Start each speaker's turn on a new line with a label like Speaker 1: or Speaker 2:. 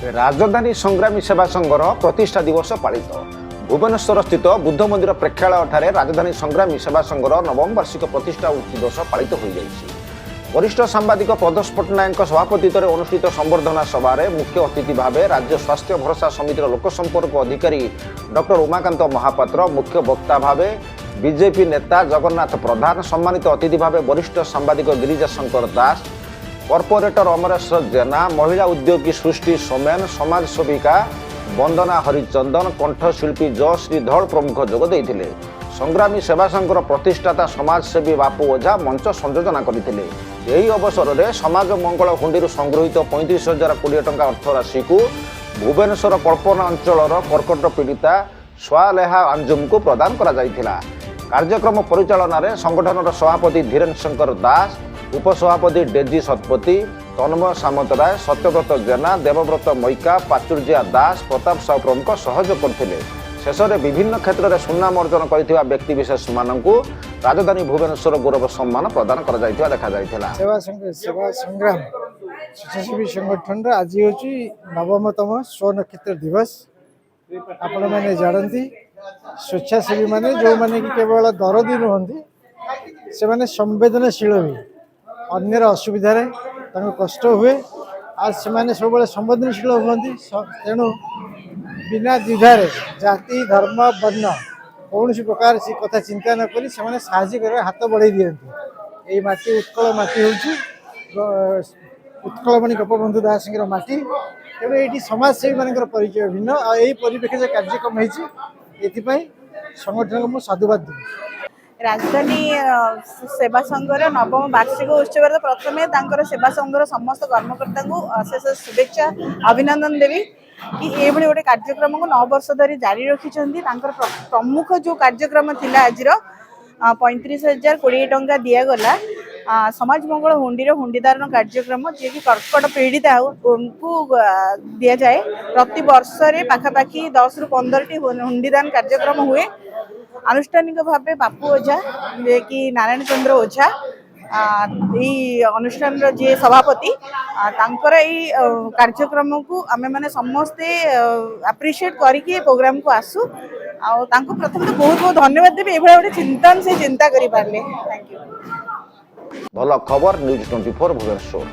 Speaker 1: राजधानी संग्रामी सेवा संघर प्रतिष्ठा दिवस पालित भुवनेश्वर स्थित बुद्ध मंदिर प्रेक्षालय राजधानी संग्रामी सेवा संघर नवम वार्षिक प्रतिष्ठा दिवस पालित हो जाइछि। वरिष्ठ सांबादिक प्रदोष पट्टनायक सभापतित्व में अनुष्ठित संबर्धना सभा मुख्य अतिथि भाव राज्य स्वास्थ्य भरोसा समितिर लोकसंपर्क अधिकारी डॉक्टर उमाकांत महापात्र, मुख्य वक्ता भाव बीजेपी नेता जगन्नाथ प्रधान, सम्मानित अतिथि भाव वरिष्ठ सांबादिक गिरिजा शंकर दास, कॉर्पोरेटर अमरेश्वर जेना, महिला उद्योगी सृष्टि सोमेन, समाज सेविका वंदना हरिचंदन, कंठशिल्पी जयश्री धड़ प्रमुख जोग देइथिले। संग्रामी सेवा संघर प्रतिष्ठाता समाजसेवी बापू ओझा मंच संयोजना करथिले। यही अवसर में समाज मंगल हुंडी संगृहित 35,000 कोटी टंका अर्थराशि को भुवनेश्वर कल्पना अंचल कर्कट पीड़िता स्वालेहा अंजुम को प्रदान करा जाइथिला। कार्यक्रम परिचालन में संगठन सभापति धीरेन्द्र शंकर दास, उपसभापति डेजी शतपथी, तन्मय सामंतराय, सत्यव्रत जेना, देवव्रत मैका, पाचुर्जिया दास, प्रताप साहू प्रमुख सहयोग करथिले। शेष में विभिन्न क्षेत्र में सुनाम अर्जन कर व्यक्तिशेष मानू राजधानी भुवनेश्वर गौरव सम्मान प्रदान कर देखा।
Speaker 2: सेवा संग्राम स्वेच्छासेवी संगठन आज हूँ नवमतम स्व नक्षत्र दिवस। आपण मैंने जानती स्वेच्छासेवी माने जो माने कि केवल दरदी नुहति से माने संवेदनशील भी अन्यर असुविधा कष्ट हुए आज से सब संवेदनशील हमें। तेणु बिना द्विधारे जाति धर्म वर्ण कौन प्रकार से कथा चिंता न करी से साहय कर हाथ बढ़ाई दिखती। ये माटी उत्कल माटी हूँ उत्कलमणि गोपबंधु दास माटी। तेणु ये समाजसेवी मान परिचय भिन्न यही परिप्रेक्षी कार्यक्रम होती संगठन को मुझे साधुवाद दूँ।
Speaker 3: राजधानी सेवा संघर नवम वार्षिक उत्सव प्रथम सेवा संघर समस्त कर्मकर्ता को अशेष शुभेच्छा अभिनंदन देवी कि ये गोटे कार्यक्रम को 9 वर्ष धरी जारी रखिंट। प्रमुख जो कार्यक्रम थिला आज 35,000 कोटी टंका दिगला समाज मंगल हुंडी हुंडीदारण कार्यक्रम जी कि कर्कट पीड़िता उनको दि जाए। प्रति वर्ष पाखापाखि 10 ରୁ 15टी हुंडीदान कार्यक्रम हुए। आनुष्ठानिक भाव बापू ओझा जे कि नारायण चंद्र ओझा यही अनुष्ठान जी सभापति तांकर यही कार्यक्रम को आमे माने समस्ते अप्रिशिएट करके प्रोग्राम को आसू प्रथम तो बहुत बहुत धन्यवाद देवी। ये गोटे चिंतन से चिंता करि पारले। Thank you.
Speaker 1: भल खबर न्यूज 24 भुवनेश्वर।